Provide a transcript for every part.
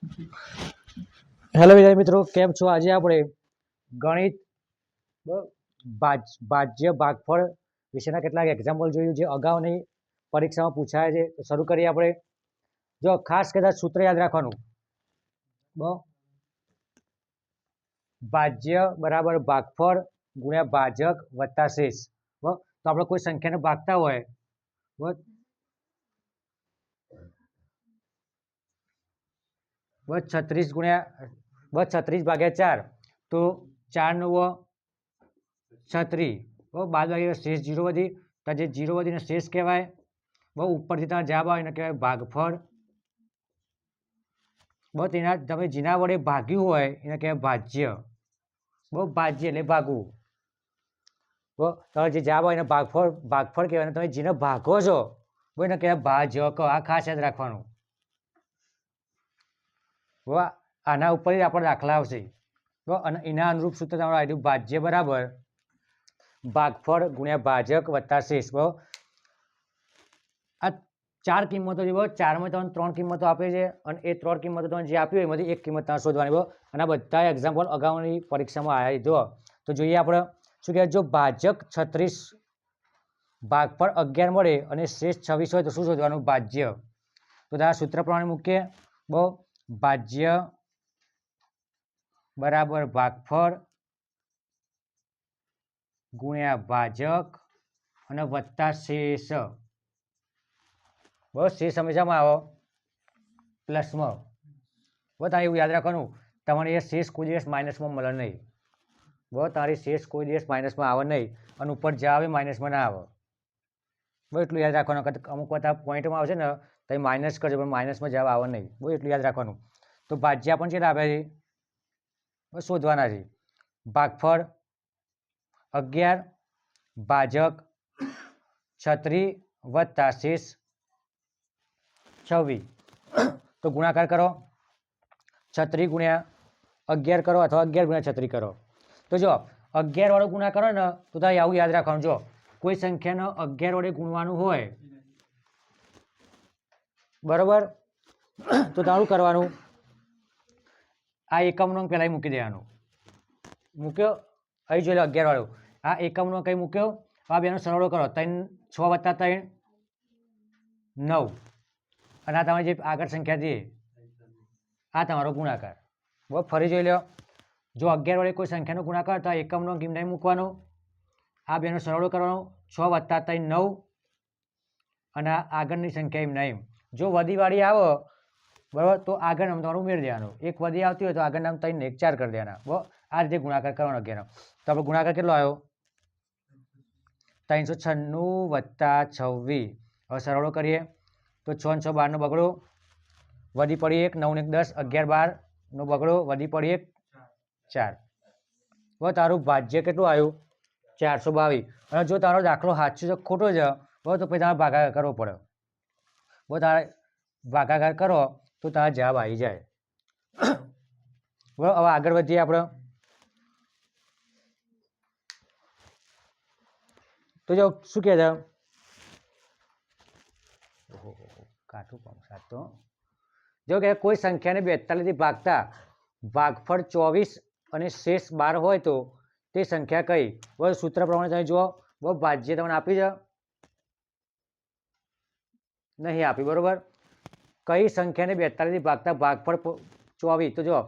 Hello વિદ્યાર્થી મિત્રો, કેમ છો? આજે આપણે ગણિત ભાજ્ય ભાગફળ વિશેના કેટલાક એક્ઝામ્પલ જોયું જે અગાઉની પરીક્ષામાં પૂછાય છે. તો શરૂ કરીએ આપણે. જો ખાસ કદાચ સૂત્ર યાદ રાખવાનું, ભાજ્ય બરાબર ભાગફળ ગુણ્યા ભાજક વત્તા શેષ. તો આપણે કોઈ સંખ્યાને ભાગતા હોય, 36 ગુણ્યા 36 ભાગ્યા 4, તો 4 9 36. બાદ બાકી શેષ 0 વધી, તો જે 0 વધીને શેષ કહેવાય. ઉપરથી તમારે જવાબ આવે એને કહેવાય ભાગફળ. તેના તમે જેના વડે ભાગ્યું હોય એને કહેવાય ભાજ્ય. ભાજ્ય એટલે ભાગવું. તમારે જે જવાબ આવે એને ભાગફળ કહેવાય. તમે જેને ભાગો છો એને કહેવાય ભાજક. આ ખાસ યાદ રાખવાનું. આના ઉપર આપણે દાખલા આવશે અને એના અનુરૂપ સૂત્ર તમારું આવ્યું ભાજ્ય બરાબર ભાગફળ ગુણ્યા ભાજક વત્તા શેષ. આ 4 કિંમતો છે. 4માં તમને 3 કિંમતો આપે છે અને એ 3 કિંમતો તમને જે આપી હોય એમાંથી એક કિંમત તમારે શોધવાની. અને આ બધા એક્ઝામ્પલ અગાઉની પરીક્ષામાં આવ્યા. જો તો જોઈએ આપણે શું કહેવાય. જો ભાજક 36 ભાગફળ 11 મળે અને શેષ 26 હોય તો શું શોધવાનું? ભાજ્ય. તો આ સૂત્ર પ્રમાણે મૂકીએ. ભાજ્ય બરાબર ભાગફળ ગુણ્યા ભાજક અને વત્તા શેષ. શેષ હંમેશામાં આવો પ્લસમાં. તમારે એવું યાદ રાખવાનું, તમારે એ શેષ કોઈ દિવસ માઇનસમાં મળે નહીં. તારી શેષ કોઈ દિવસ માઇનસમાં આવે નહીં અને ઉપર જે આવે માઇનસમાં ના આવે. એટલું યાદ રાખવાનું. અમુક વખત પોઈન્ટમાં આવશે ને તો માઇનસ કરજો પણ માઇનસમાં જવાબ આવે નહીં. એટલું યાદ રાખવાનું. તો ભાજ્ય પણ કેટલા આપ્યા છે? શોધવાના છે. ભાગફળ 11 ભાજક 36 વત્તા શેષ 26. તો ગુણાકાર કરો. 36 ગુણ્યા 11 કરો અથવા 11 ગુણ્યા 36 કરો. તો જો 11 વાળો ગુણા કરો ને તો તારે આવું યાદ રાખવાનું. જો કોઈ સંખ્યાનો 11 વડે ગુણવાનું હોય બરોબર, તો તારું કરવાનું આ એકમનો પહેલાં મૂકી દેવાનું. મૂક્યો અહીં જોઈ લો 11 વાળો. આ એકમનો કંઈ મૂક્યો. આ બેનો સરવાળો કરો. 6 વત્તા 3 9. અને આ તમારી જે આગળ સંખ્યા છે આ તમારો ગુણાકાર. ફરી જોઈ લો. જો 11 વડે કોઈ સંખ્યાનો ગુણાકાર તો એકમનો ગિમનાઈ મૂકવાનો. આ બેનો સરવાળો કરવાનો. 6 વત્તા 3 9 અને આગળની સંખ્યા એમ નહીં. જો વધીવાળી આવે બરાબર તો આગળ નામ તમારું ઉમેરી દેવાનું. એક વધી આવતી હોય તો આગળ નામ 3 ને 1 4 કરી દેવાના. આ રીતે ગુણાકાર કરવાનો 11. તો આપણે ગુણાકાર કેટલો આવ્યો? 396 વત્તા 26. હવે સરવાળો કરીએ તો 6 ને 6 12 નો બગડો વધી પડી 1, 9 ને 1 10, 11 12 નો બગડો વધી પડી 1 4. તારું ભાજ્ય કેટલું આવ્યું? 422. અને જો તારો દાખલો સાચો છે ખોટો છે તો પછી તમારે ભાગાકાર કરવો પડે. તારે ભાગાકાર કરો તો તારા જવાબ આવી જાય. બરાબર. હવે આગળ વધીએ આપણે. તો જો શું કહે છે? કાઠું પામ તો જો કે કોઈ સંખ્યાને 42 થી ભાગતા ભાગફળ 24 અને શેષ 12 હોય તો તે સંખ્યા કઈ? સૂત્ર પ્રમાણે તમે જુઓ. ભાજ્ય તમને આપી છે? નહીં આપી. બરોબર. કઈ સંખ્યાને 42 થી ભાગતા ભાગફળ 24? તો જો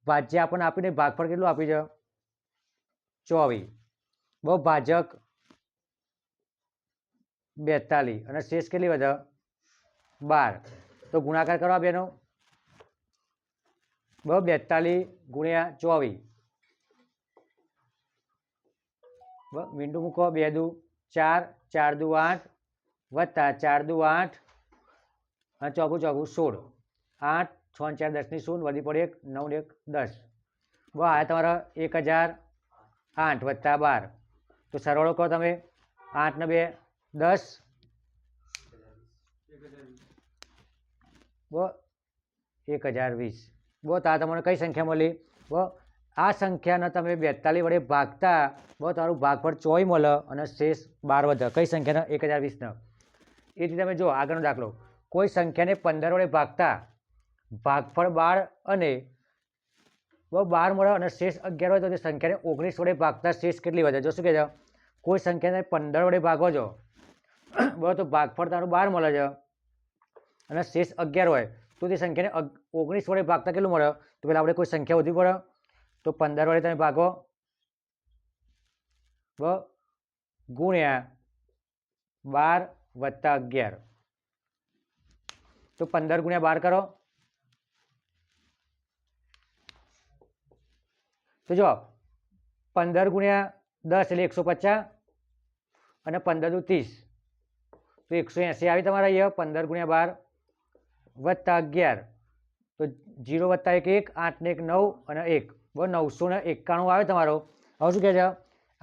ભાજ્ય આપણને આપીને ભાગફળ કેટલું આપી છે? 24. ભાજક 42 અને શેષ કેટલી વધે? 12. તો ગુણાકાર કરવા બેનો. 42 ગુણ્યા 24. મીંડું મૂકો. 2 દુ 4, 4 દુ 8 વત્તા 4 દુ 8 અને ચોકું 16. 8 6 4 10 ની 0 વધી પડે 1 9 1 10. આ તમારા 1008 વત્તા 12. તો સરવાળો કહો તમે. 8 ને 2 10. 1020. તાર તમને કઈ સંખ્યા મળી? આ સંખ્યાને તમે 42 વડે ભાગતા તારું ભાગફળ 24 મળે અને શેષ 12 વધે. કઈ સંખ્યાને? 1020 ને. એ રીતે તમે જો આગળનો દાખલો. કોઈ સંખ્યાને 15 વડે ભાગતા ભાગફળ 12 અને 12 મળે અને શેષ 11 હોય તો તે સંખ્યાને 19 વડે ભાગતા શેષ કેટલી વધે? જો શું કહે છે, કોઈ સંખ્યાને 15 વડે ભાગો છો બરાબર, તો ભાગફળ તારું 12 મળે છે અને શેષ 11 હોય તો તે સંખ્યાને 19 વડે ભાગતા કેટલું મળે? તો પહેલાં આપણે કોઈ સંખ્યા વધવી પડે, તો 15 વડે તમે ભાગો ગુણ્યા 12 વત્તા 11, તો 15 ગુણ્યા 12 કરો તો જો 15 ગુણ્યા 10 એટલે 150 અને 15 દુ 30 તો 180 આવી તમારા અહીંયા. 15 ગુણ્યા 12 વત્તા 11 તો 0 વત્તા 1 1, 8 ને 1 9 અને 1 બરાબર 991 આવે તમારો. હવે શું કહે છે,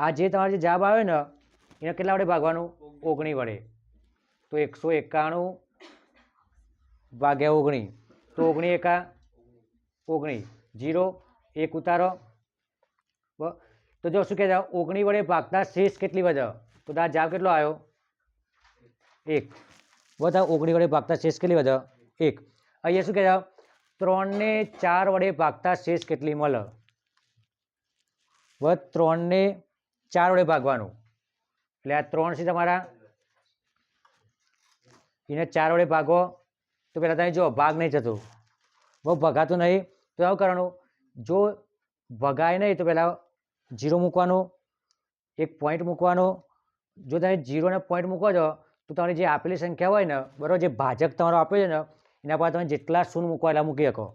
આ જે તમારો જે જવાબ આવે ને એને કેટલા વડે ભાગવાનું? 19 વડે. તો 191 ભાગ્યા 19 તો 19 એકા 19, 0 1 ઉતારો. તો જો શું કહે છે, 19 વડે ભાગતા શેષ કેટલી વધે? તો તારો જવાબ કેટલો આવ્યો? 1. બધા 19 વડે ભાગતા શેષ કેટલી વધે? 1. અહીંયા શું કહે છે, 3 ને 4 વડે ભાગતા શેષ કેટલી મળે? 3 ને 4 વડે ભાગવાનું એટલે આ 3 છે તમારા, એને 4 વડે ભાગો તો પહેલાં તમે જો ભાગ નહીં થતું, બહુ ભગાતું નહીં, તો આવું કરવાનું, જો ભગાય નહીં તો પહેલાં 0 મૂકવાનું, એક પોઈન્ટ મૂકવાનો. જો તમે 0 ને પોઈન્ટ મૂકો છો તો તમારી જે આપેલી સંખ્યા હોય ને બરાબર, જે ભાજક તમારો આપ્યો છે ને એના પર તમે જેટલા શૂન્ય મૂકવા એટલા મૂકી શકો.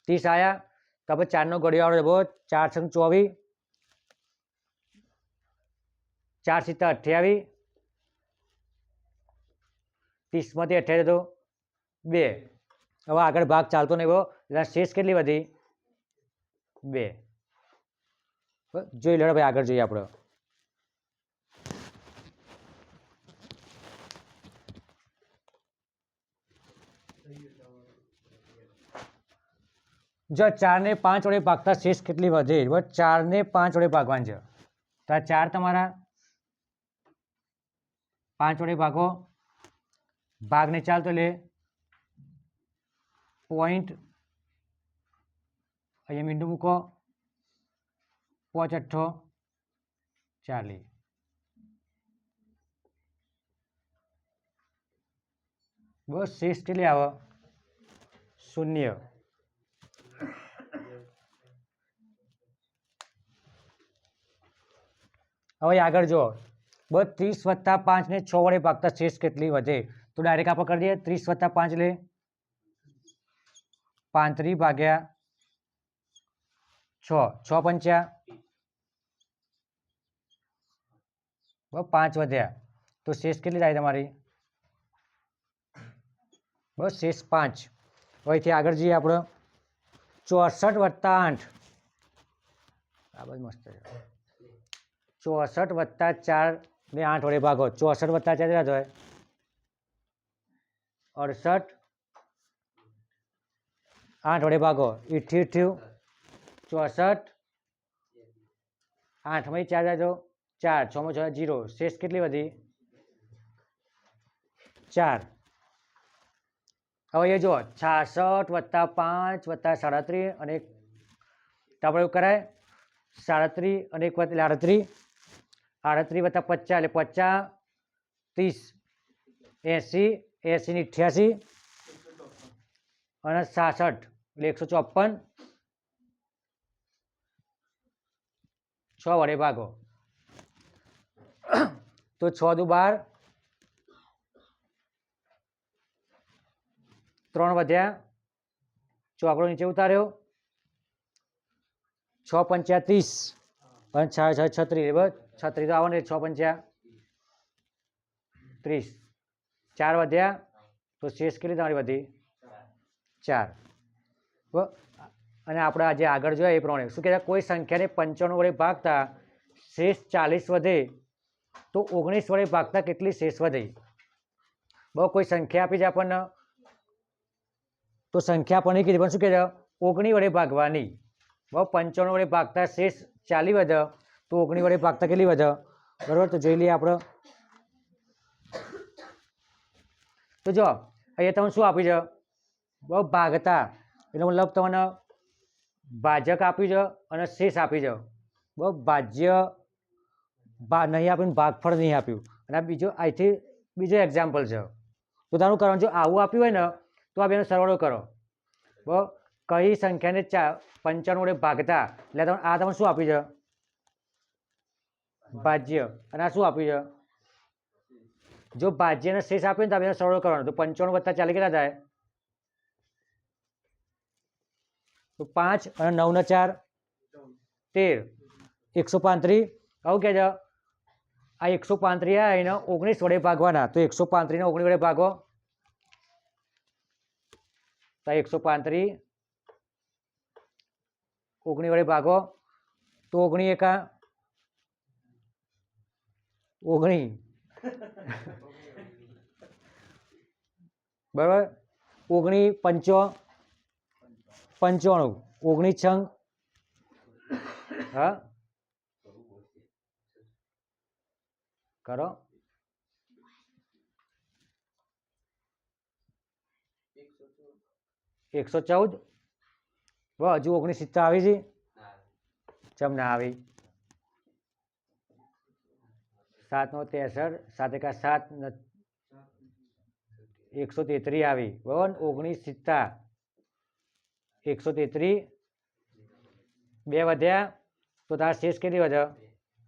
30 આવ્યા તો આપણે 4નો ઘડિયો આવડે બરાબર, 4 × 24, 4 × 7 = 28, 30માંથી 28 તો 2. હવે આગળ ભાગ ચાલતો નહીં બહુ એટલે શેષ કેટલી વધી? 2. જોઈ લો ભાઈ, આગળ જોઈએ આપણે. જો 4 ને 5 વડે ભાગતા શેષ કેટલી વધે? 4 ને 5 વડે ભાગવાનું છે તો આ 4 તમારા 5 વડે ભાગો, ભાગ ને ચાલતો એટલે પોઈન્ટ અહીંયા મીંડું મૂકો, 5 × 8 = 40. બસ શેષ કેટલી આવે? 0. હવે આગળ જો 30 વત્તા 5 ને 6 વડે ભાગતા શેષ કેટલી વધે? તો ડાયરેક્ટ આપણે કરી દઈએ, 30 વત્તા 5 એટલે 35 ભાગ્યા 6, 6 પંચા 5 વધ્યા તો શેષ કેટલી થાય તમારી? બસ શેષ 5. હવેથી આગળ જઈએ આપણે. 64 વત્તા 8, આ બધું મસ્ત છે. 64 વત્તા 4 ને 8 વડે ભાગો, 64 વત્તા 4 કેટલા થાય? 68, 8 વડે ભાગો, 88, 64, 8માંથી 4 જાય તો 4, 6 માં 6 0, શેષ કેટલી વધી? 4. હવે એ જો 66 વત્તા 5 વત્તા 37 અને આપણે એવું કરાય, 37 અને 1 એટલે 38, 38 વત્તા 50 એટલે 50, 30, 80, 80 ને 88 અને 66 એટલે 154, 6 વડે ભાગો તો 6 દુ 12, 3 વધ્યા, ચોકડો નીચે ઉતાર્યો, 6 પંચા 30 અને 6 6 36, બરાબર 36 તો આવો ને, 6 પંચા 30, 4 વધ્યા તો શેષ કેટલી તમારી વધી? 4. બરાબર. અને આપણે આજે આગળ જોઈએ એ પ્રમાણે શું કહેવાય, કોઈ સંખ્યાને 95 વડે ભાગતા શેષ 40 વધે તો 19 વડે ભાગતા કેટલી શેષ વધે? બહુ કોઈ સંખ્યા આપી છે આપણને તો સંખ્યા પણ કીધી પણ શું કહે છે, 19 વડે ભાગવાની. બહુ 95 વડે ભાગતા શેષ 40 વધે તો 19 વડે ભાગતા કેટલી વધે? બરાબર, તો જોઈ લઈએ આપણે. તો જો અહીંયા તમને શું આપી છે? બરાબર ભાગતા એટલે મતલબ તમને ભાજક આપી છે અને શેષ આપી છે બરાબર ભાજ્ય નહીં આપ્યું ભાગફળ નહીં આપ્યું અને આ બીજો અહીંથી બીજો એક્ઝામ્પલ છે તો તારું કરવાનું જો આવું આપ્યું હોય ને તો આ બેનો સરવાળો કરો બરાબર કઈ સંખ્યાને 95 વડે ભાગતા એટલે આ તમે શું આપ્યું છે ભાજ્ય અને આ શું આપ્યું છે જો ભાજ્યને શેષ આપ્યો ને તો આ બેનો સરવાળો કરવાનો તો 95 વત્તા 40 કેટલા થાય તો 5 અને 9 ને 4 13 135 આવું કે છે આ 135 આ એને 19 વડે ભાગવાના તો 135 ને 19 વડે ભાગો તો 135 19 વડે ભાગો તો 19 એકા 19 બરાબર 19 પંચો 95 19 છંગ હા કરો 114 હજુ 19 સિત્તા આવી છે ચમ ના આવી 7 નો 63 7 એકા 7 133 આવી બરાબર 19 સિત્તા 133 2 વધ્યા તો તારા શેષ કેટલી વધ્યો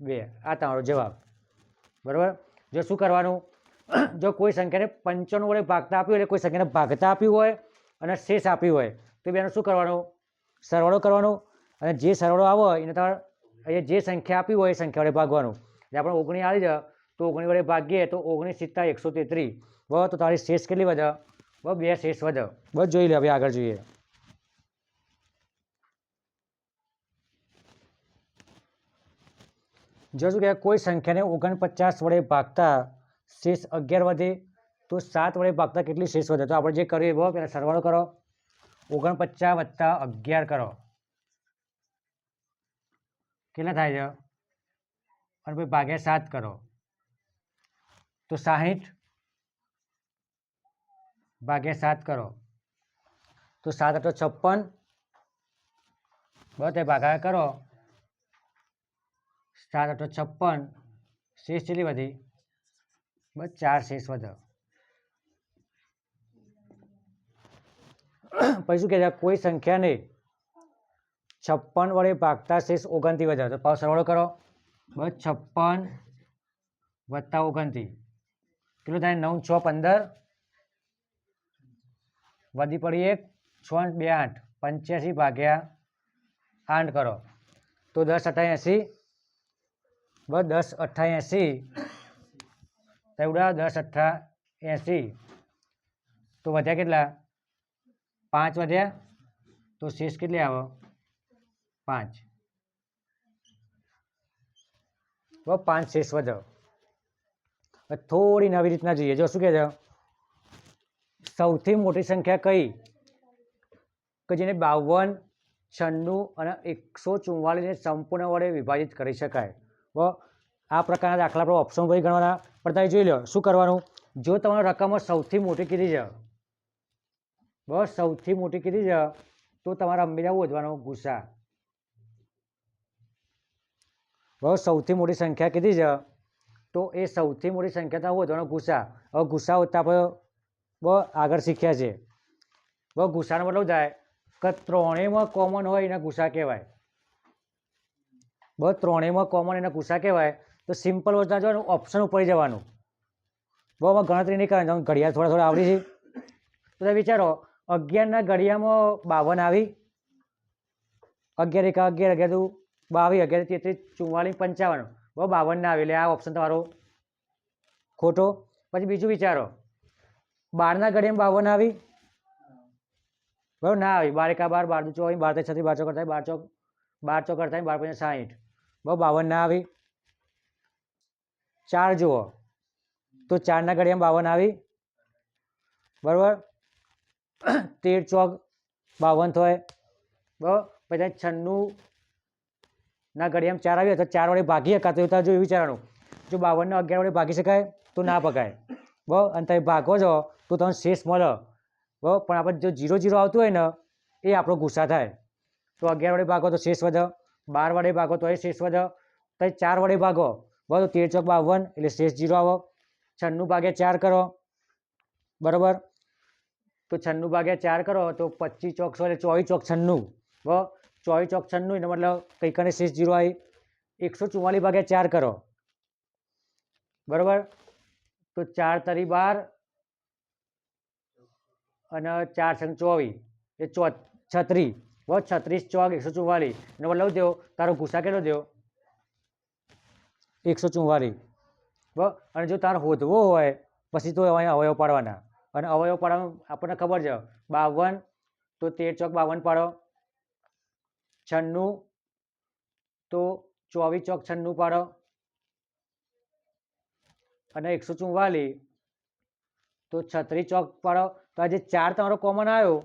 2 આ તમારો જવાબ બરાબર જો શું કરવાનું જો કોઈ સંખ્યાને 95 વડે ભાગતા આપ્યું એટલે કોઈ સંખ્યાને ભાગતા આપ્યું હોય અને શેષ આપ્યું હોય તો બેનું શું કરવાનું સરવાળો કરવાનો અને જે સરવાળો આવે એને તમારે અહીંયા જે સંખ્યા આપી હોય એ સંખ્યા વડે ભાગવાનું એટલે આપણે 19 આવી જાય તો 19 વડે ભાગીએ તો 19 સિત્તા 133 બરાબર તો તારી શેષ કેટલી વધે બરાબર 2 શેષ વધે બસ જોઈ લે હવે આગળ જોઈએ જો શું કહેવાય કોઈ સંખ્યાને 49 વડે ભાગતા શેષ 11 વધે તો 7 વડે ભાગતા કેટલી શેષ વધે તો આપણે જે કરીએ બરાબર પહેલાં સરવાળો કરો 49 વત્તા 11 કરો કેટલા થાય છે અને પછી ભાગ્યા 7 કરો તો 60 ભાગ્યા 7 કરો તો 7 × 8 = 56 બરાબર તે ભાગાકાર કરો 7 × 8 = 56 શેષ કેટલી વધી બસ 4 શેષ વધે પછી શું કહે છે કોઈ સંખ્યાને 56 વડે ભાગતા શેષ 29 વધે તો પાછો સરવાળો કરો બસ 56 વત્તા 29 કેટલું થાય 9 × 6 = 15 વધી પડી 1 6 2 8 85 ભાગ્યા 8 કરો તો 10 × 8 = 80 બસ 10 × 8 = 80 તેવડા 10 × 8 = 80 તો વધ્યા કેટલા 5 વધ્યા તો શેષ કેટલી આવે 5 બરાબર 5 શેષ વધ્યો થોડી નવી રીતના જોઈએ જો શું કહે છે સૌથી મોટી સંખ્યા કઈ કે જેને 52 96 અને 144 ને સંપૂર્ણ વડે વિભાજિત કરી શકાય બરાબર આ પ્રકારના દાખલા આપણે ઓપ્શન પર ગણવાના પણ તમે જોઈ લો શું કરવાનું જો તમારી રકમ સૌથી મોટી કીધી છે બસ સૌથી મોટી કીધી છે તો તમારે હંમેશા વધવાનો ગુસા બસ સૌથી મોટી સંખ્યા કીધી છે તો એ સૌથી મોટી સંખ્યા તો વધવાનો ગુસા હવે ગુસા વધતા આપણે બસ આગળ શીખ્યા છે બસ ગુસાનો મતલબ થાય કે ત્રણેયમાં કોમન હોય એના ગુસા કહેવાય બસ ત્રણેયમાં કોમન એના ગુસા કહેવાય તો સિમ્પલ વધતા જવાનું ઓપ્શન ઉપર જવાનું બહુ ગણતરી નહીં કરવાની ઘડિયાળ થોડા આવડી છે તો તમે વિચારો 11ના ઘડિયામાં 52 આવી 11 × 11 11 × 22 11 × 33 44 55 બહુ 52 ના આવે એટલે આ ઓપ્શન તમારો ખોટો પછી બીજું વિચારો 12ના ઘડિયામાં 52 આવી બરાબર ના આવી 12 × 12 12 × 24 12 × 36 12 ચોક 12 12 × 60 બહુ 52 ના આવી 4 જુઓ તો 4ના ઘડિયામાં 52 આવી બરાબર 13 ચોક 52 થાય બરાબર પછી 96ના ઘડિયામાં 4 આવી તો 4 વડે ભાગી શકાતો તો જો વિચારવાનું જો 52ને 11 વડે ભાગી શકાય તો ના પકાય બરાબર અને તમે ભાગો છો તો તમને શેષ મળે બરાબર, પણ આપણે જો 0 0 આવતું હોય ને એ આપણો ગુસ્સા થાય. તો 11 વડે ભાગો તો શેષ વધે, 12 વડે ભાગો તો એ શેષ વધે, તો 4 વડે ભાગો બરાબર, 13 ચોક 52 એટલે શેષ 0 આવો. 96 ભાગ્યા 4 કરો બરાબર, તો 96 ભાગ્યા 4 કરો તો 25 ચોક 100 એટલે 24 ચોક 96 બરાબર, 24 ચોક 96 એનો મતલબ કંઈ કને શેષ 0 આવી. 144 ભાગ્યા 4 કરો બરાબર, તો 4 તરી 12 અને 4 છંગ 24 એ 36 બરાબર, 36 ચોક 144 એનો મતલબ દેવો તારો ગુસ્સા કેટલો દેવો 144 બરાબર. અને જો તારો હોદવો હોય પછી તો અહીંયા અવયવ પાડવાના, અને અવયવ પાડવાનું આપણને ખબર છે 52 તો 13 ચોક 52 પાડો, 96 તો 24 ચોક 96 પાડો, અને 144 તો 36 ચોક પાડો. તો આ જે 4 તમારો કોમન આવ્યો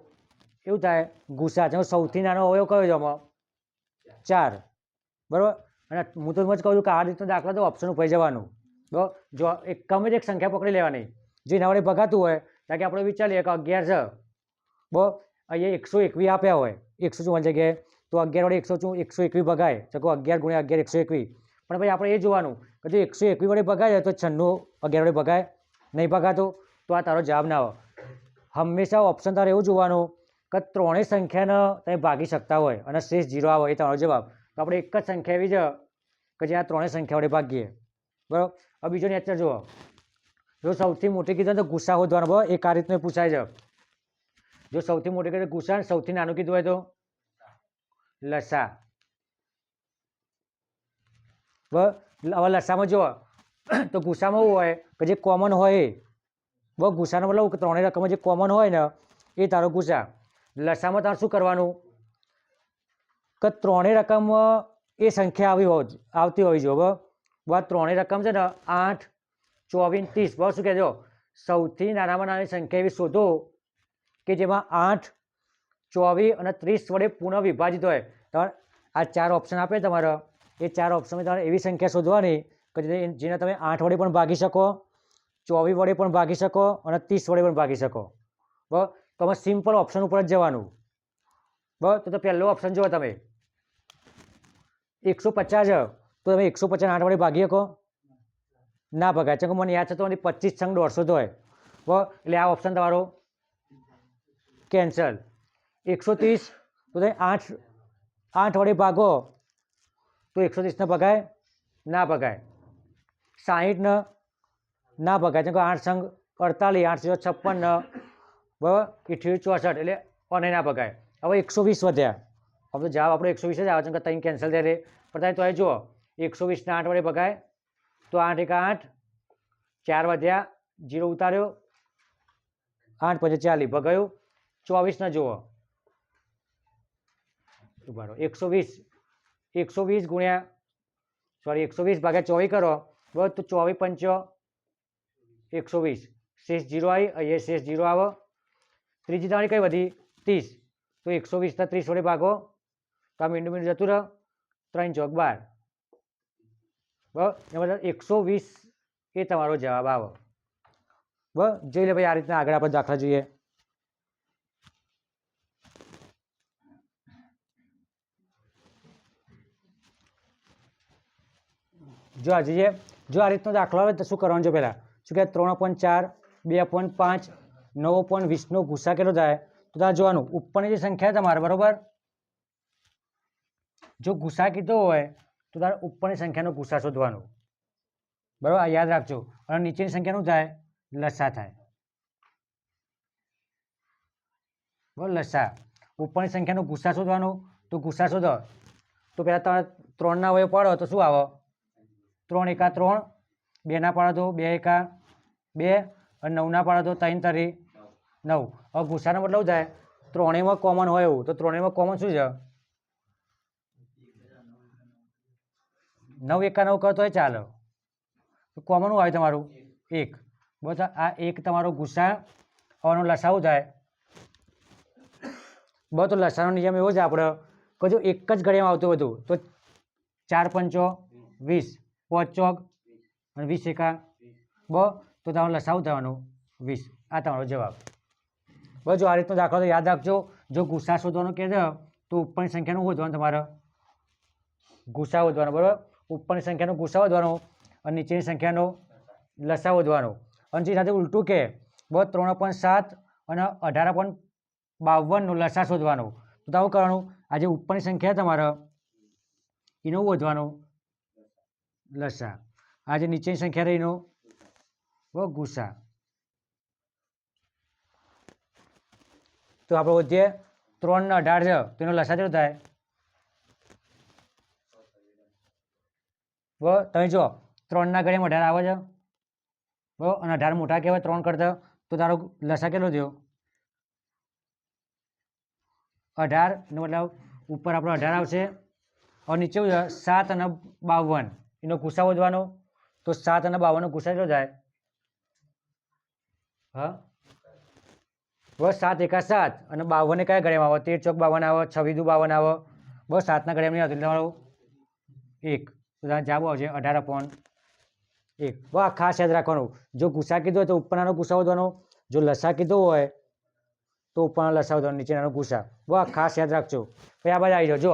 એવું થાય ગુસ્સા. સૌથી નાનો અવયવ કયો છે આમાં 4 બરાબર. અને હું તો એમ જ કહું છું કે આ રીતનો દાખલો તો ઓપ્શન ઉપર જવાનું બરાબર. જો એક ગમે તે એક સંખ્યા પકડી લેવાની જે એના વડે ભગાતું હોય, કારણ કે આપણે વિચારીએ કે 11 છે બરાબર, અહીંયા 121 આપ્યા હોય 144 જગ્યાએ, તો 11 વડે 121 ભગાય તો 11 ગુણ્યા 11 121. પણ ભાઈ આપણે એ જોવાનું કે જો 121 વડે ભગાય તો 96 11 વડે ભગાય નહીં ભગાતું, તો આ તારો જવાબ ના આવે. હંમેશા ઓપ્શન તારે એવું જોવાનું કે ત્રણેય સંખ્યાને તમે ભાગી શકતા હોય અને શેષ 0 આવે એ તમારો જવાબ. તો આપણે એક જ સંખ્યા એવી છે કે જે આ ત્રણેય સંખ્યા વડે ભાગીએ બરાબર. હવે બીજો નેચર જુઓ, જો સૌથી મોટી કીધું તો ગુસ્સા શોધવાનો બરાબર, એક આ રીતનું પૂછાય છે. જો સૌથી મોટી કીધું ગુસ્સા, સૌથી નાનું કીધું હોય તો લસા બરાબર. હવે લસામાં જુઓ તો ગુસ્સામાં એવું હોય કે જે કોમન હોય એ બરાબર, ગુસ્સાનો મતલબ ત્રણેય રકમમાં જે કોમન હોય ને એ તારો ગુસ્સા. લસામાં તારે શું કરવાનું કે ત્રણેય રકમમાં એ સંખ્યા આવતી હોવી જોઈએ બરાબર. ત્રણેય રકમ છે ને 8 24 30 બરાબર. શું કહેજો સૌથી નાનામાં નાની સંખ્યા એવી શોધો કે જેમાં 8 24 અને 30 વડે પુનઃ વિભાજિત હોય. તમારે આ 4 ઓપ્શન આપે તમારે, એ 4 ઓપ્શનમાં તમારે એવી સંખ્યા શોધવાની કે જેને તમે 8 વડે પણ ભાગી શકો, 24 વડે પણ ભાગી શકો અને 30 વડે પણ ભાગી શકો બરાબર. તો અમે સિમ્પલ ઓપ્શન ઉપર જ જવાનું બરાબર. તો પહેલો ઓપ્શન જુઓ તમે 150 તો તમે 150 8 વડે ભાગી શકો ના ભગાય. ચાલો મને યાદ છે તો 25 છંગ 150 તો હોય બરાબર, એટલે આ ઓપ્શન તમારો કેન્સલ. 130 તો તમે 8 વડે ભાગો તો 130 ને ભગાય ના ભગાય. 60 ને ના ભગાય, કેમ કે 8 સંગ 48 8 56 બરાબર, 78 64 એટલે અને ના ભગાય. હવે 120 વધ્યા, હવે જવાબ આપણો 120 જ આવે છે કે 3 કેન્સલ થાય રે. પણ તમે તો જુઓ 120 ને 8 વડે ભગાય તો 8 1 8 4 વધ્યા 0 ઉતાર્યો 8 5 40 ભગાયું. 24 ને જુઓ ઉભારો 120 ગુણ્યા 120 ભાગ્યા 24 કરો બરાબર, તો 24 પંચો 120 શેષ 0 આવી, અહીંયા શેષ 0 આવો. ત્રીજી તમારી કઈ વધી 30, તો 120 ને 30 વડે ભાગો તો આ મીંડું મીંડું જતું રહો 3 ચોક 12 બરાબર. એમાં 120 એ તમારો જવાબ આવો બરાબર. જોઈ લે ભાઈ આ રીતના આગળ આપણે દાખલા જોઈએ. જો આ જઈએ, જો આ રીતનો દાખલો આવે તો શું કરવાનું છે પહેલાં શું કહે 3.4 2.5 9.20 નો ગુસ્સા કેટલો થાય તો તારે જોવાનું ઉપરની જે સંખ્યા તમારે બરાબર, જો ગુસ્સા કીધો હોય તો તારે ઉપરની સંખ્યાનો ગુસ્સા શોધવાનું બરાબર, આ યાદ રાખજો. અને નીચેની સંખ્યાનું થાય લસા થાય બરાબર. લસા ઉપરની સંખ્યાનો ગુસ્સા શોધવાનું, તો ગુસ્સા શોધો તો પહેલાં તમે 3 ના અવયવ પાડો તો શું આવે 3 એકા 3, 2 ના પાડો તો 2 એકા 2 અને 9 ના પાડો તો 3 તરી 9. હવે ગુસ્સાનો મતલબ થાય ત્રણેયમાં કોમન હોય એવું, તો ત્રણેયમાં કોમન શું છે 9 એકા 9 કરો તો ચાલે. કોમન શું આવે તમારું 1 બસ. આ 1 તમારો ગુસ્સા આવવાનો લસાવું થાય બસ. તો લસાનો નિયમ એવો છે આપણે કે જો એક જ ઘડિયામાં આવતું બધું તો 4 પંચો 20 5 ચોક અને 20 એકા બસ. તો તમારો લસાવું થવાનું 20. આ તમારો જવાબ બસ જો આ રીતનો દાખલો તો યાદ રાખજો. જો ગુસ્સા શોધવાનું કહે છે તો ઉપરની સંખ્યાનું શોધવાનું તમારે ગુસ્સા શોધવાનો, બરાબર. ઉપરની સંખ્યાનો ગુસ્સા શોધવાનો અને નીચેની સંખ્યાનો લસા શોધવાનો. અને જે સાથે ઉલટું કે બસ 3.7 અને 18.52નો લસા શોધવાનો. તો આવું કરવાનું, આ જે ઉપરની સંખ્યા તમારે એનો શોધવાનો લસા, આ જે નીચેની સંખ્યા રહી એનો ગુસ્સા. તો આપણે વધીએ 3 ને 18 છે તો એનો લસા કેટલો થાય? બરાબર, તમે જો 3 ના ઘડિયામાં 18 આવે છે, બરાબર, અને 18 મોટા કહેવાય 3 કરતા, તો તારો લસા કેટલો થયો? 18, એનો મતલબ ઉપર આપણો 18 આવશે અને નીચે 7 અને 52 એનો ગુસ્સા શોધવાનો. તો 7 અને 52નો ગુસ્સા કેટલો થાય? હા, બસ 7 એકા 7 અને 52 કયા ઘડિયામાં આવે? 13 ચોક 52 આવે, 26 દુ 52 આવે. બસ 7ના ઘડિયામાં નહીં આવતું એટલે તમારો 1. તો જવાબ આવશે 18.1. બસ આ ખાસ યાદ રાખવાનું. જો ગુસ્સા કીધો હોય તો ઉપરનાનો ગુસ્સા શોધવાનો, જો લસા કીધો હોય તો ઉપરના લસા શોધવાનો, નીચેનાનો ગુસ્સા. બસ આ ખાસ યાદ રાખજો. પછી આ બાજુ આવી જાઓ. જો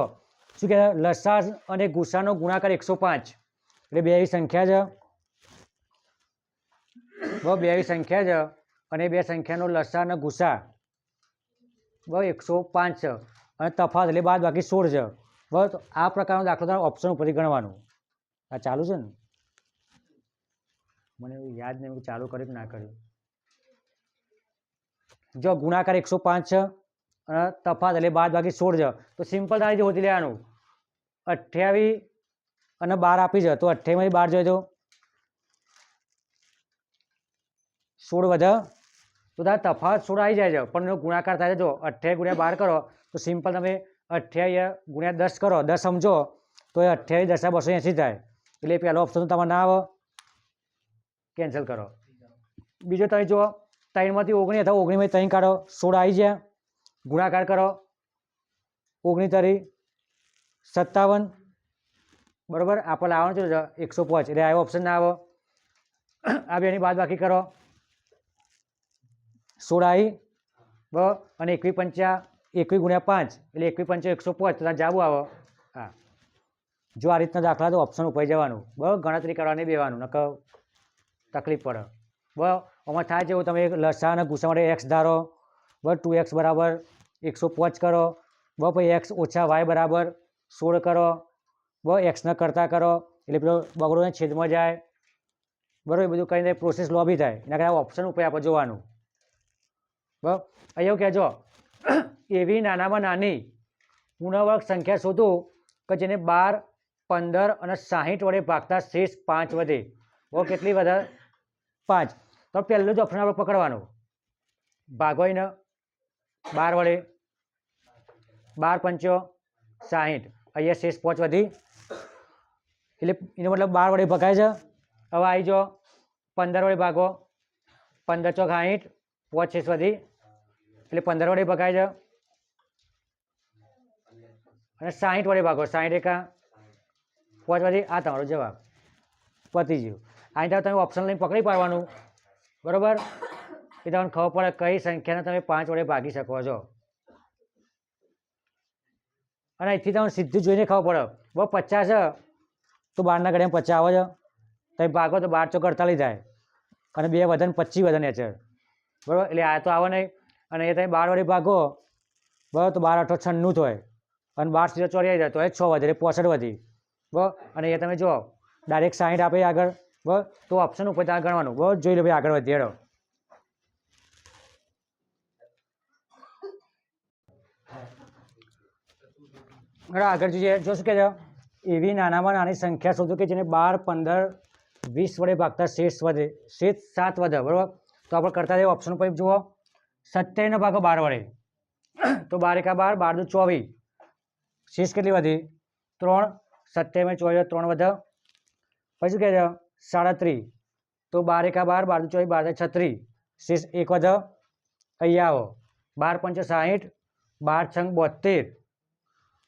શું કહે, લસા અને ગુસ્સાનો ગુણાકાર 105. એટલે બે એવી સંખ્યા છે, બસ બે એવી સંખ્યા છે અને બે સંખ્યાનો લસા અને ગુસ્સા બસ 105 છે અને તફાવત એટલે બાદ બાકી 16 છે. બસ આ પ્રકારનો દાખલો તમારે ઓપ્શન ઉપરથી ગણવાનું. આ ચાલુ છે ને? મને એવું યાદ નહીં કે ચાલુ કર્યું કે ના કર્યું. જો ગુણાકાર 105 છે અને તફાવત એટલે બાદ બાકી 16 છે, તો સિમ્પલ તારી હોતી લેવાનું. 28 અને 12 આપી છે તો 28 માંથી 12 જોઈએ તો 16 વધે, તો તારે તફાવત 16 આવી જાય છે પણ એનો ગુણાકાર થાય છે. જો 28 ગુણ્યા 12 કરો તો સિમ્પલ તમે 28 ગુણ્યા 10 કરો, 10 સમજો તો એ 28 10 280 થાય. એટલે પહેલો ઓપ્શન તમારે ના આવે, કેન્સલ કરો. બીજો તમે જુઓ 3માંથી 19 અથવા 19માંથી 3 કાઢો, 16 આવી જાય, ગુણાકાર કરો 19 તારી 57, બરાબર. આપણે લાવવાનું છે 105 એટલે આવ્યો ઓપ્શન ના આવે. આ બેની બાદ બાકી કરો, 16 આવી, બરાબર, અને 21 પંચા 21 ગુણ્યા 5 એટલે 21 પંચા 105, તો જવાબ આવે હા. જો આ રીતના દાખલા તો ઓપ્શન ઉપર જવાનું, બરાબર, ગણતરી કરવાની બેવાનું, નકર તકલીફ પડે. બરાબર, આમાં થાય છે એવું, તમે લસા અને ગુસ્સા માટે એક્સ ધારો, બરાબર, 2x બરાબર 105 કરો, બરાબર, પછી એક્સ ઓછા વાય બરાબર 16 કરો, બરાબર, એક્સને કરતા કરો એટલે પેલો બગડો છેદમાં જાય, બરાબર. એ બધું કરીને પ્રોસેસ લોબી થાય. એના કરતાં ઓપ્શન ઉપર આપણે જોવાનું. બરાબર, અહીંયા કહેજો એવી નાનામાં નાની પૂર્ણવર્ગ સંખ્યા શોધો કે જેને 12, 15 અને 60 વડે ભાગતા શેષ 5 વધે. બહુ કેટલી વધે? 5. તો પહેલું જ ઓપ્શન આપણે પકડવાનું, ભાગો એને 12 વડે, 12 પંચો 60, અહીંયા શેષ 5 વધી એટલે એનો મતલબ 12 વડે ભગાય છે. હવે આવી જાઓ 15 વડે ભાગો, 15 ચોક 60, 5 શેષ વધી એટલે 15 વડે ભગાય છે. અને 60 વડે ભાગો, 60 એકા 5 વધી. આ તમારો જવાબ પતી ગયું. અહીં તમે ઓપ્શન લઈને પકડી પાડવાનું, બરાબર, એ તમને ખબર પડે કઈ સંખ્યાને તમે 5 વડે ભાગી શકો છો. અને અહીંથી તમને સીધું જોઈને ખબર પડે, બહુ 50 છે તો 12ના ઘડિયામાં 50 આવે છે, તમે ભાગો તો 12 ચોક 48 થાય અને 2 વધે ને 25 વધે ને છે, બરાબર. એટલે આ તો આવે નહીં. અને એ તમે 12 વડે ભાગો, બરાબર, તો 12 8 96 થાય અને 12 સીધો 4 આવી જાય તો એ 6 વધે એટલે 65 વધી, બરાબર. અને એ તમે જો ડાયરેક્ટ 60 આપે આગળ, બરાબર, તો ઓપ્શન ઉપર ત્યાં ગણવાનું, બરાબર. જોઈ લો ભાઈ આગળ વધીએ હેડો. આગળ જોઈએ, જો શું કહે છે, એવી નાનામાં નાની સંખ્યા શોધો કે જેને 12, 15, 20 વડે ભાગતા શેષ વધે, શેષ 7 વધે, બરાબર. તો આપણે કરતા જઈએ ઓપ્શન ઉપર જુઓ, 27 ભાગો 12 વડે તો 12 એકા 12, 12 દુ 24, શેષ કેટલી વધી? 3. 27 24 3 વધે. પછી શું કહે છે 37, તો 12 એકા 12, 12 દુ 24, 12 36, શેષ 1 વધે. અહીંયા આવો 12 પંચો 60, 12 છંગ 72,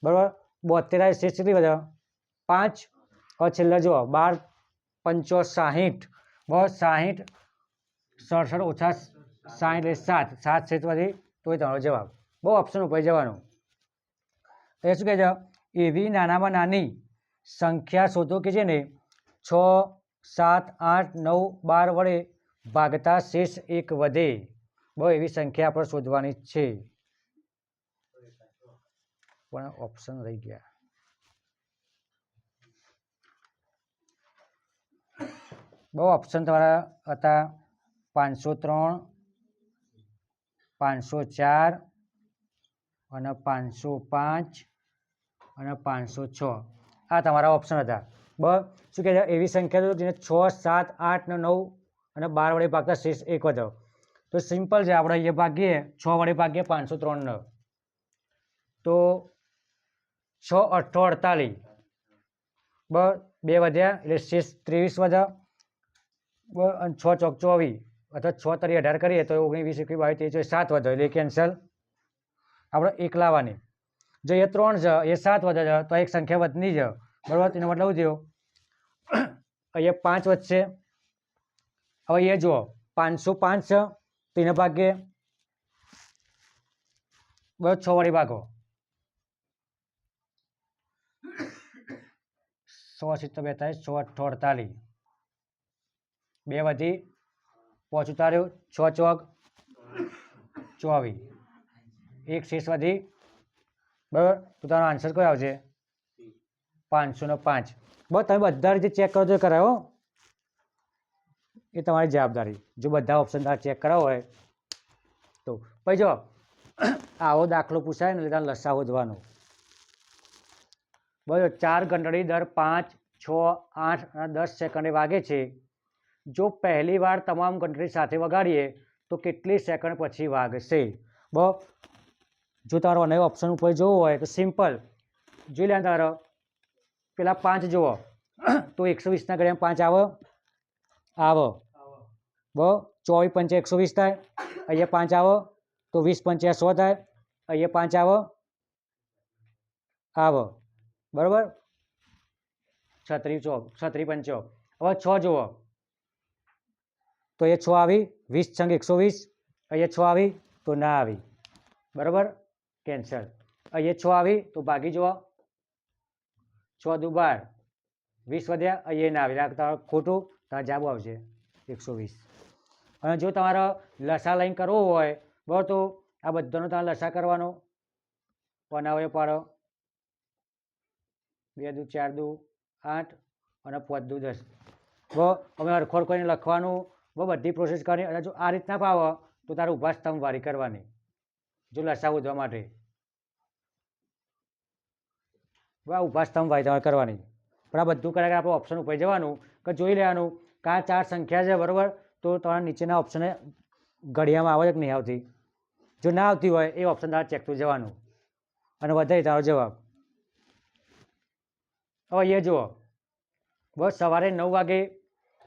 બરાબર, 72 શેષ કેટલી વધે? 5. હવે છેલ્લે જુઓ 12 પંચો 60, બસ 60, 67 ઓછા 60 એટલે 7, 7 શેષ વધી તો એ તમારો જવાબ. બહુ ઓપ્શન ઉપર જવાનું. એ શું કહે છે? એવી નાનામાં નાની સંખ્યા શોધો કે જેને 6, 7, 8, 9, 12 વડે ભાગતા શેષ 1 વધે. બહુ એવી સંખ્યા આપણે શોધવાની છે. પણ ઓપ્શન રહી ગયા. બહુ ઓપ્શન તમારા હતા 503, 504 અને 505 અને 506. આ તમારા ઓપ્શન હતા. બસ શું કહે છે? એવી સંખ્યા જેને 6, 7, 8 ને 9 અને 12 વડે ભાગતા શેષ 1 વધે. તો સિમ્પલ છે. આપણે અહીંયા ભાગીએ 6 વડે ભાગીએ 503 ને, તો 6 8 48. બસ 2 વધ્યા એટલે શેષ 23 વધ્યા. બસ અને 6 ચોક 24 અથવા 6 તરી 18 કરીએ તો 19, 20, 21, 22, 23, 7 વધે એટલે કેન્સલ. આપણે 1 લાવવાની. જો એ 3 છે, એ 7 વધે છે, તો એક સંખ્યા વધની છે. બરાબર? એનો મતલબ શું થયો? અહીંયા 5 વધશે. હવે એ જુઓ 505 છે, તો એને ભાગ્યે બસ 6 વડે ભાગો. 100 42, 6 8 48. 2 વધી, 5 ઉતાર્યો, 6 ચોક 24. 1 શેષ વધી. બરાબર? તો તારો આન્સર કયો આવશે? 505. બસ તમે બધા રીતે ચેક કરો તો કરાવો. એ તમારી જવાબદારી. જો બધા ઓપ્શન ચેક કરાવો હોય તો. પછી જો આવો દાખલો પૂછાય ને એટલે લસા શોધવાનો. બરાબર? 4 ઘંટડી દર 5, 6, 8 અને 10 સેકન્ડે વાગે છે. જો પહેલી વાર તમામ ઘંટડી સાથે વગાડીએ તો કેટલી સેકન્ડ પછી વાગશે? બરાબર? જો તારો અને ઓપ્શન ઉપર જોવો હોય તો સિમ્પલ જોઈ લે. તારો પેલા 5 જુઓ તો 120 ના ઘડિયામાં 5 આવે. બરાબર? 24 પંચે 120 થાય. અહીંયા 5 આવે તો 20 પંચે 100 થાય. અહીંયા 5 આવે. બરાબર? 36 ચોક 36 પંચો. હવે 6 જુઓ તો એ 6 આવી. 20 છંગ 120. અહીંયા 6 આવી તો ના આવી. બરાબર? કેન્સલ. અહીંયા 6 આવી તો ભાગી જુઓ. 6 દુ 12. 20 વધ્યા. અહીંયા ના આવી. તમારે ખોટું. તમારે જવાબ આવશે 120. અને જો તમારે લસા લઈને કરવો હોય બરાબર, તો આ બધાનો તમારે લસા કરવાનો. બનાવો પાડો. 2 દુ 4 દુ 8 અને 5 દુ 10. બરાબર? અમે હરખોડ કરીને લખવાનું. બધી પ્રોસેસ કરવાની. અને જો આ રીતના ફાવે તો તારે ઊભા સ્તંભ વારી કરવાની જો લસા શોધવા માટે. બરાબર? ઊભા સ્તંભ વારી તમારે કરવાની. પણ આ બધું કર્યા આપણે ઓપ્શન ઉપર જવાનું કે જોઈ લેવાનું કે આ 4 સંખ્યા છે. બરાબર? તો તમારા નીચેના ઓપ્શને ઘડિયામાં આવે કે નહીં આવતી. જો ના આવતી હોય એ ઓપ્શન તમારે ચેકતું જવાનું અને વધારે તારો જવાબ. હવે એ જુઓ બસ સવારે 9 વાગે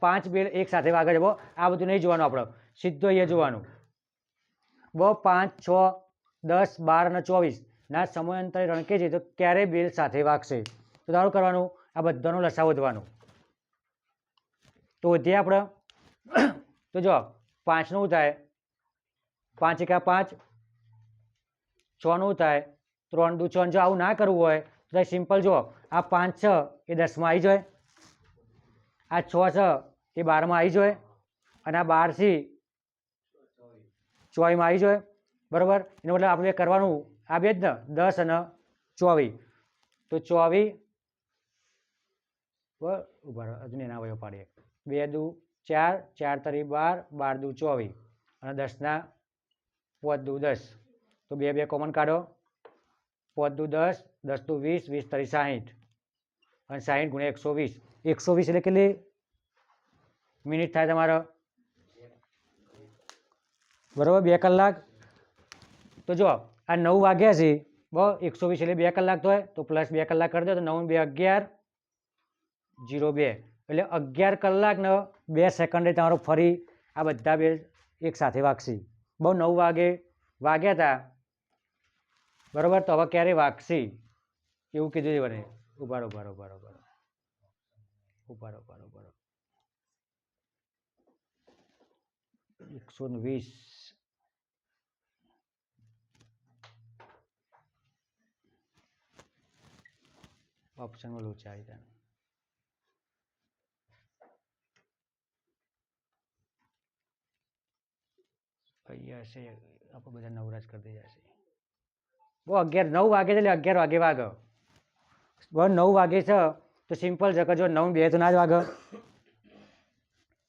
5 બેલ એક સાથે વાગે છે. આ બધું નહીં જોવાનું. આપણે સીધો એ જોવાનું. 5, 6, 10, 12 અને 24 ના સમયાંતરે રણકે છે તો ક્યારે બેલ સાથે વાગશે? તો તારું કરવાનું આ બધાનો લસા વધવાનું. તો વધીએ આપણે. તો જો 5 નું થાય 5 એકા 5. 6 નું થાય 3 દુ 6. જો આવું ના કરવું હોય તો સિમ્પલ જો આ 5 છે એ 10માં આવી જાય. આ 6 છે એ 12માં આવી જાય. અને આ 12 થી 24માં આવી જાય. બરાબર? એનો મતલબ આપણે કરવાનું આ બે જ ને 10 અને 24. તો 24 બરાબર હજુ એના વયો પાડીએ. 2 દુ 4, 4 તરી 12, 12 દુ 24 અને 10 ના 5 દુ 10. તો 2 2 કોમન કાઢો. 5 દુ 10, 10 દુ 20, 20 તરી 60 અને 60 ગુણ્યા 120. 120 એટલે કેટલી મિનિટ થાય તમારો? બરાબર? 2 કલાક. તો જો આ 9 વાગ્યા છે. બરાબર? 120 એટલે 2 કલાક તો હોય તો પ્લસ 2 કલાક કરી દો તો 9 2 11 02 એટલે 11 કલાક ને 2 સેકન્ડે તમારો ફરી આ બધા બેલ એક સાથે વાગશે. 9 વાગે વાગ્યા હતા. બરાબર? તો હવે ક્યારે વાગશે એવું કીધું મને. ઉભારો 120 ઓપ્શનમાં લોચા આવી જાય. અહીંયા હશે આપણે બધા નવરાજ કરી દઈએ છે. બહુ 11 9 વાગે છે એટલે 11 વાગે વાગે. બહુ 9 વાગે છે તો સિમ્પલ છે કે જો 9 2 તો ના જ વાગે.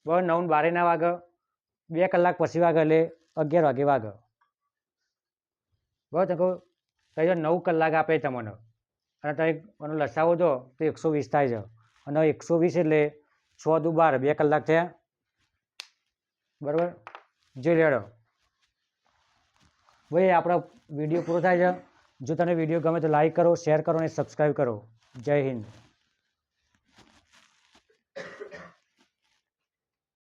બહુ 9 12 ના વાગે. 2 કલાક પછી વાગે એટલે 11 વાગે વાગે. બરાબર તો કહું 9 કલાક આપે તમને અને તમે મને લસાવો દો તો 120 થાય છે અને 120 એટલે 6 દુ 12 2 કલાક થયા. બરાબર જોઈ લેડો. ભાઈ આપણો વિડીયો પૂરો થાય છે. જો તને વિડીયો ગમે તો લાઈક કરો, શેર કરો અને સબસ્ક્રાઈબ કરો. જય હિન્દ.